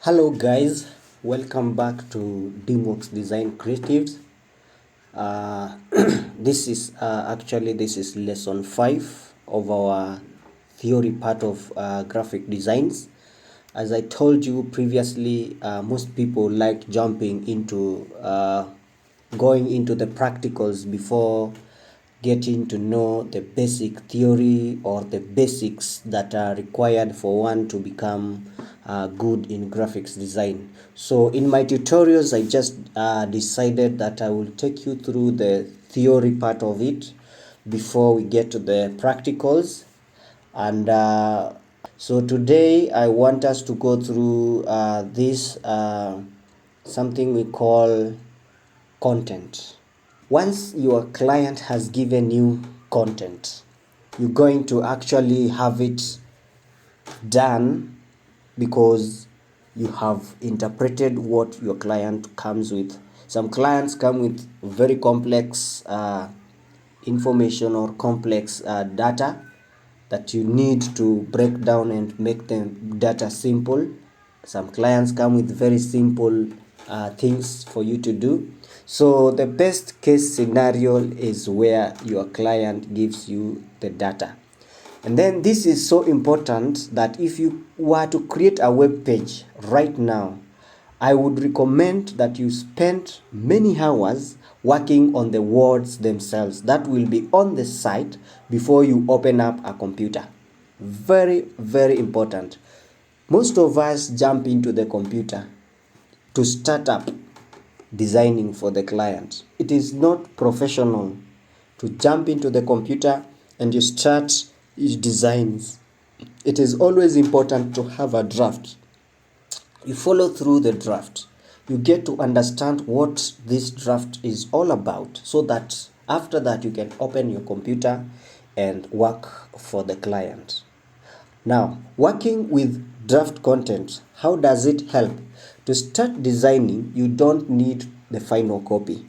Hello guys, welcome back to DreamWorks Design Creatives. Uh, this is lesson 5 of our theory part of graphic designs. As I told you previously, most people like jumping into going into the practicals before getting to know the basic theory or the basics that are required for one to become good in graphics design. So in my tutorials, I just decided that I will take you through the theory part of it before we get to the practicals. And so today I want us to go through this something we call content. Once your client has given you content, you're going to actually have it done because you have interpreted what your client comes with. Some clients come with very complex information or complex data that you need to break down and make the data simple. Some clients come with very simple things for you to do. So the best case scenario is where your client gives you the data. And then this is so important that if you were to create a web page right now, I would recommend that you spend many hours working on the words themselves that will be on the site before you open up a computer. Very, very important. Most of us jump into the computer to start up designing for the client. It is not professional to jump into the computer and you start designs. It is always important to have a draft. You follow through the draft. You get to understand what this draft is all about so that after that you can open your computer and work for the client. Now, working with draft content, how does it help? To start designing, you don't need the final copy,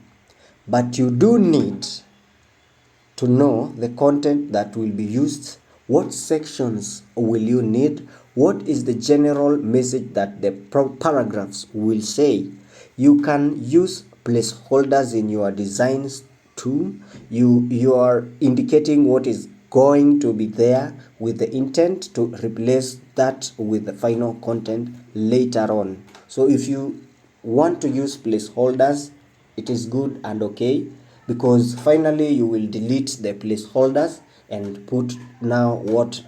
but you do need to know the content that will be used, what sections will you need, what is the general message that the paragraphs will say. You can use placeholders in your designs too. You are indicating what is going to be there with the intent to replace that with the final content later on. So if you want to use placeholders, it is good and okay, because finally you will delete the placeholders and put now what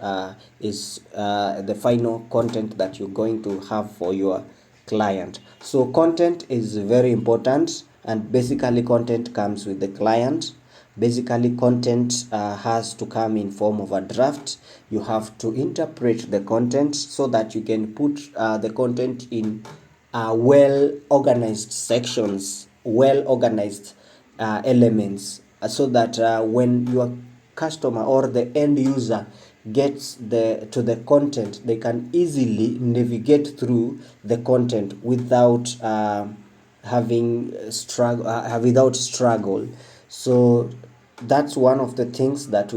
is the final content that you're going to have for your client. So content is very important, and basically content comes with the client. Basically content has to come in form of a draft. You have to interpret the content so that you can put the content in well organized sections, well organized elements, so that when your customer or the end user gets to the content, they can easily navigate through the content without without struggle. So that's one of the things that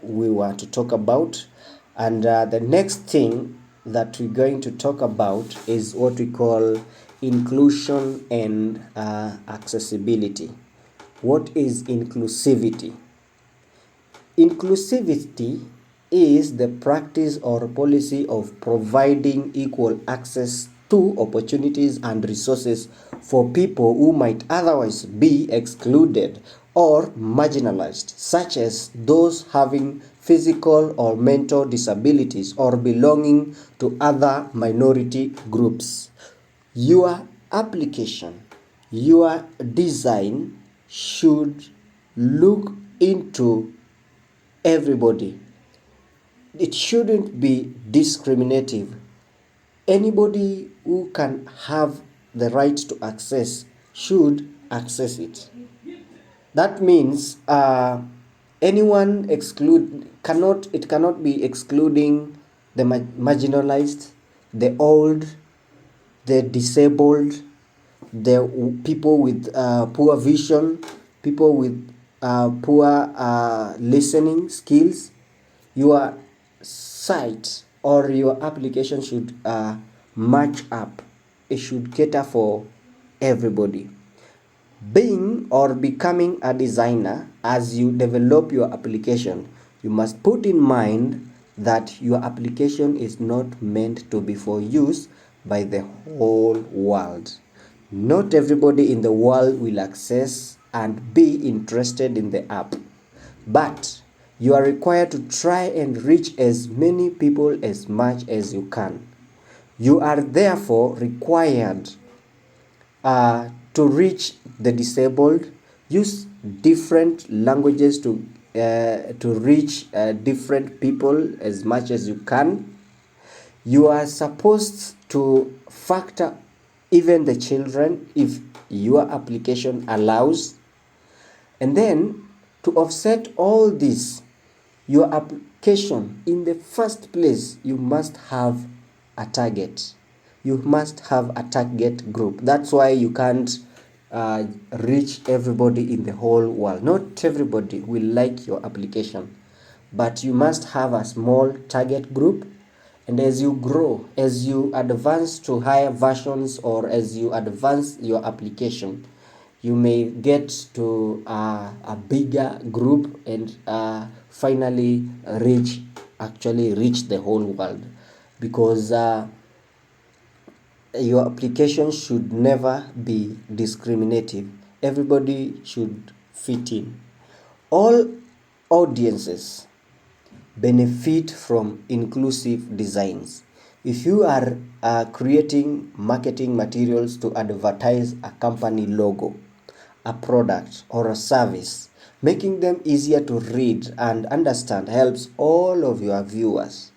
we want to talk about. And the next thing that we're going to talk about is what we call inclusion and accessibility. What is inclusivity? Inclusivity is the practice or policy of providing equal access to opportunities and resources for people who might otherwise be excluded or marginalized, such as those having physical or mental disabilities or belonging to other minority groups. Your application, your design should look into everybody. It shouldn't be discriminative. Anybody who can have the right to access should access it. That means anyone it cannot be excluding the marginalized, the old, the disabled, the people with poor vision, people with poor listening skills. Your site or your application should match up it should cater for everybody. Being or becoming a designer, as you develop your application, you must put in mind that your application is not meant to be for use by the whole world. Not everybody in the world will access and be interested in the app, but you are required to try and reach as many people as much as you can. You are therefore required to reach the disabled. Use different languages to reach different people as much as you can. You are supposed to factor even the children if your application allows. And then to offset all this, your application, in the first place, you must have a target. You must have a target group. That's why you can't reach everybody in the whole world. Not everybody will like your application, but you must have a small target group. And as you grow, as you advance to higher versions, or as you advance your application, you may get to a bigger group and finally reach the whole world, because your application should never be discriminative. Everybody should fit in. All audiences benefit from inclusive designs. If you are creating marketing materials to advertise a company logo, a product, or a service, making them easier to read and understand helps all of your viewers.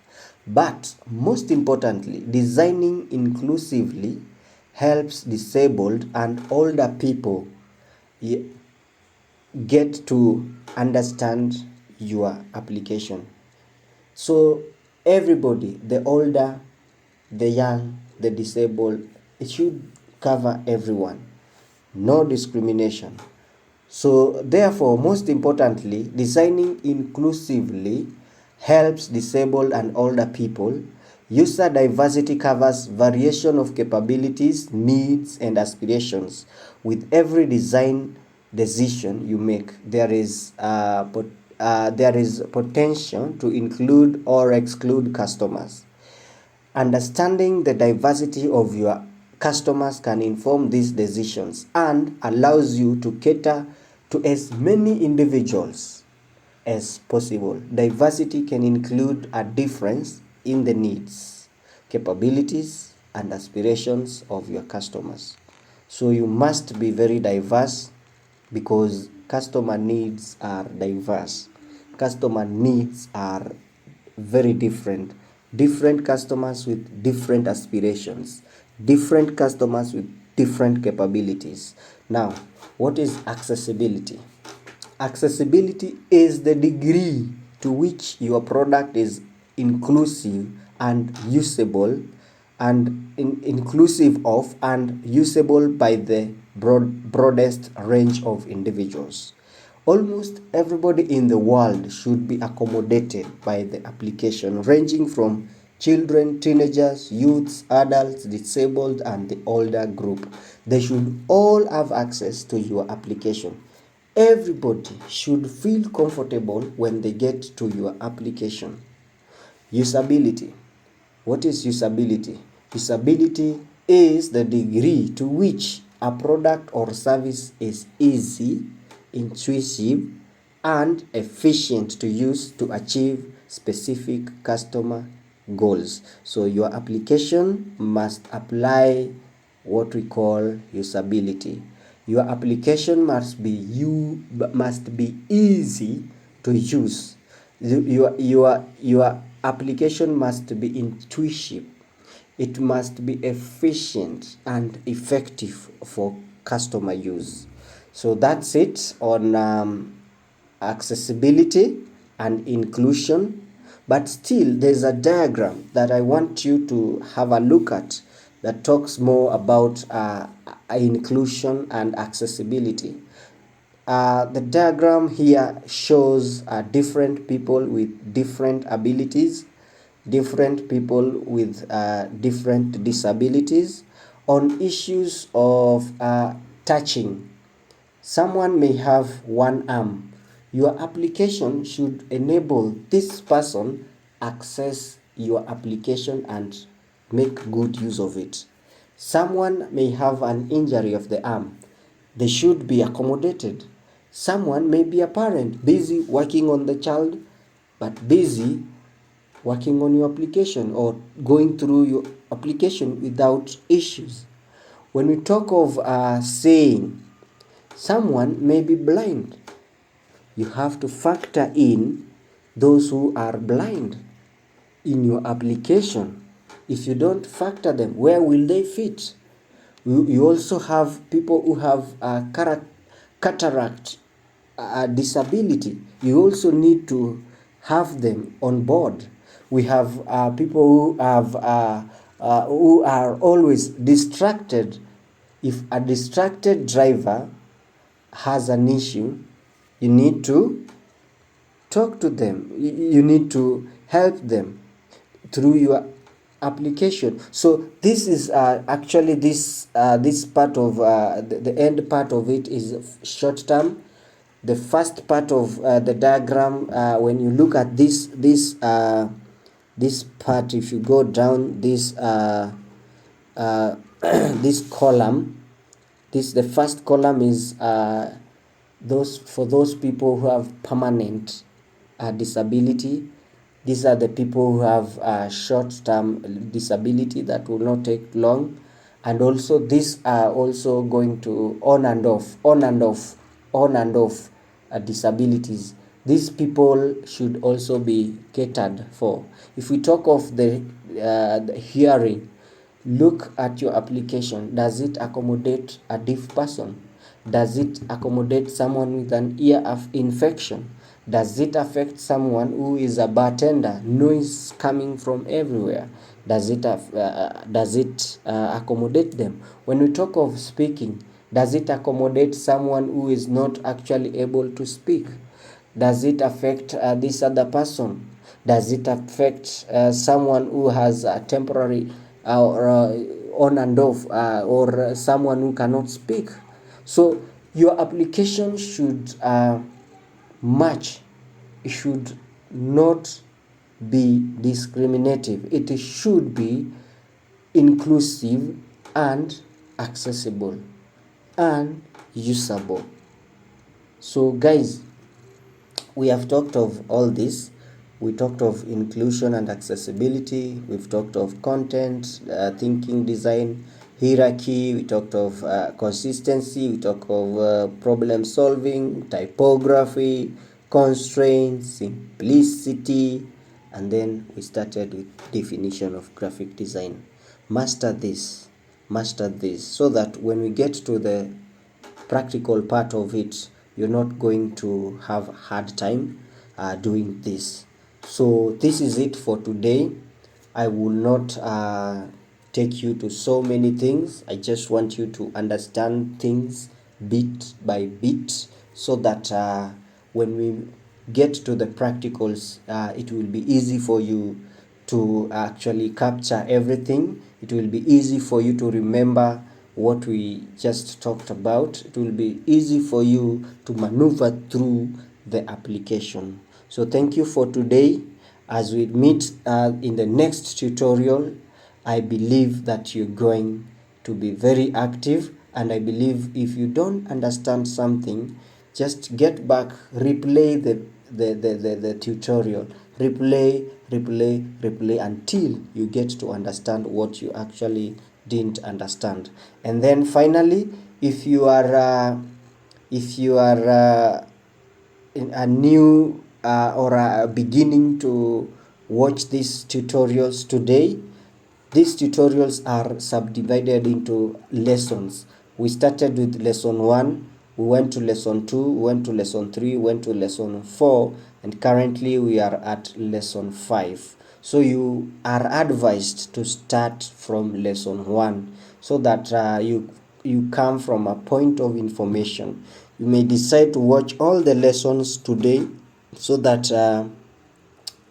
But most importantly, designing inclusively helps disabled and older people get to understand your application. So everybody, the older, the young, the disabled, it should cover everyone. No discrimination. So therefore, most importantly, designing inclusively helps disabled and older people. User diversity covers variation of capabilities, needs, and aspirations. With every design decision you make, there is potential to include or exclude customers. Understanding the diversity of your customers can inform these decisions and allows you to cater to as many individuals as possible. Diversity can include a difference in the needs, capabilities, and aspirations of your customers. So you must be very diverse, because customer needs are diverse. Customer needs are very different. Different customers with different aspirations. Different customers with different capabilities. Now, what is accessibility? Accessibility is the degree to which your product is inclusive and usable, and inclusive of and usable by the broadest range of individuals. Almost everybody in the world should be accommodated by the application, ranging from children, teenagers, youths, adults, disabled, and the older group. They should all have access to your application. Everybody should feel comfortable when they get to your application. Usability. What is usability? Usability is the degree to which a product or service is easy, intuitive, and efficient to use to achieve specific customer goals. So your application must apply what we call usability. Your application must be easy to use. Your application must be intuitive. It must be efficient and effective for customer use. So that's it on accessibility and inclusion. But still, there's a diagram that I want you to have a look at that talks more about inclusion and accessibility. The diagram here shows different people with different abilities, different people with different disabilities. On issues of touching, someone may have one arm. Your application should enable this person access your application and make good use of it. Someone may have an injury of the arm. They should be accommodated. Someone may be a parent, busy working on the child, but busy working on your application or going through your application without issues. When we talk of saying, someone may be blind. You have to factor in those who are blind in your application. If you don't factor them, where will they fit? You also have people who have cataract disability. You also need to have them on board. We have people who are always distracted. If a distracted driver has an issue, you need to talk to them. You need to help them through your application. So this is actually this part of the end part of it is short term. The first part of the diagram, when you look at this part, if you go down this this column, the first column is those people who have permanent disability. These are the people who have short-term disability that will not take long, and also these are also going to on and off disabilities. These people should also be catered for. If we talk of the hearing, look at your application. Does it accommodate a deaf person? Does it accommodate someone with an ear infection? Does it affect someone who is a bartender? Noise coming from everywhere. Does it accommodate them? When we talk of speaking, does it accommodate someone who is not actually able to speak? Does it affect this other person? Does it affect someone who has a temporary or on and off or someone who cannot speak? So your application should match. It should not be discriminative. It should be inclusive and accessible and usable. So guys, we have talked of all this. We talked of inclusion and accessibility. We've talked of content, thinking, design, hierarchy. We talked of consistency. We talked of problem solving, typography, constraints, simplicity, and then we started with definition of graphic design. Master this, so that when we get to the practical part of it, you're not going to have a hard time doing this. So this is it for today. I will not take you to so many things. I just want you to understand things bit by bit, so that when we get to the practicals, it will be easy for you to actually capture everything. It will be easy for you to remember what we just talked about. It will be easy for you to maneuver through the application. So thank you for today. As we meet in the next tutorial, I believe that you're going to be very active, and I believe if you don't understand something, just get back, replay the tutorial, replay until you get to understand what you actually didn't understand. And then finally, if you are in a new or beginning to watch these tutorials today, these tutorials are subdivided into lessons. We started with lesson 1, we went to lesson 2, we went to lesson 3, we went to lesson 4, and currently we are at lesson 5. So you are advised to start from lesson 1, so that you come from a point of information. You may decide to watch all the lessons today, so that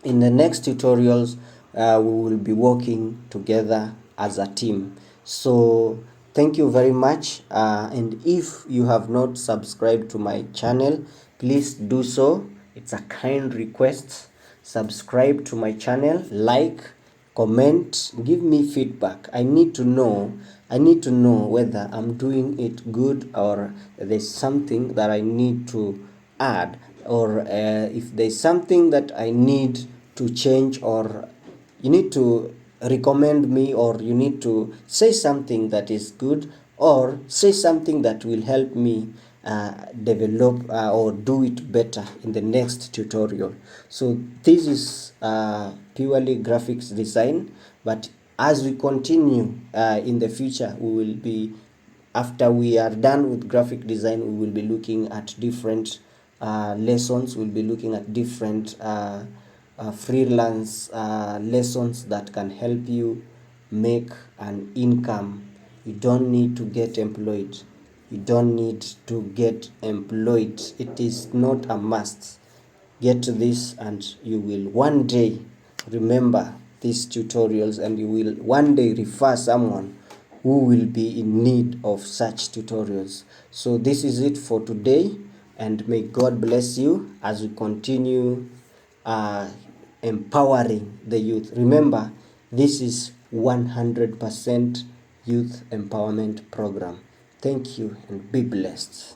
in the next tutorials we will be working together as a team. So thank you very much, and if you have not subscribed to my channel, please do so. It's a kind request. Subscribe to my channel, like, comment, give me feedback. I need to know whether I'm doing it good, or there's something that I need to add, or if there's something that I need to change, or you need to recommend me, or you need to say something that is good, or say something that will help me develop or do it better in the next tutorial. So this is purely graphics design, but as we continue in the future, we will be, after we are done with graphic design, we will be looking at different lessons. We'll be looking at different freelance lessons that can help you make an income. You don't need to get employed. You don't need to get employed. It is not a must. Get this and you will one day remember these tutorials, and you will one day refer someone who will be in need of such tutorials. So this is it for today, and may God bless you as we continue empowering the youth. Remember, this is 100% youth empowerment program. Thank you and be blessed.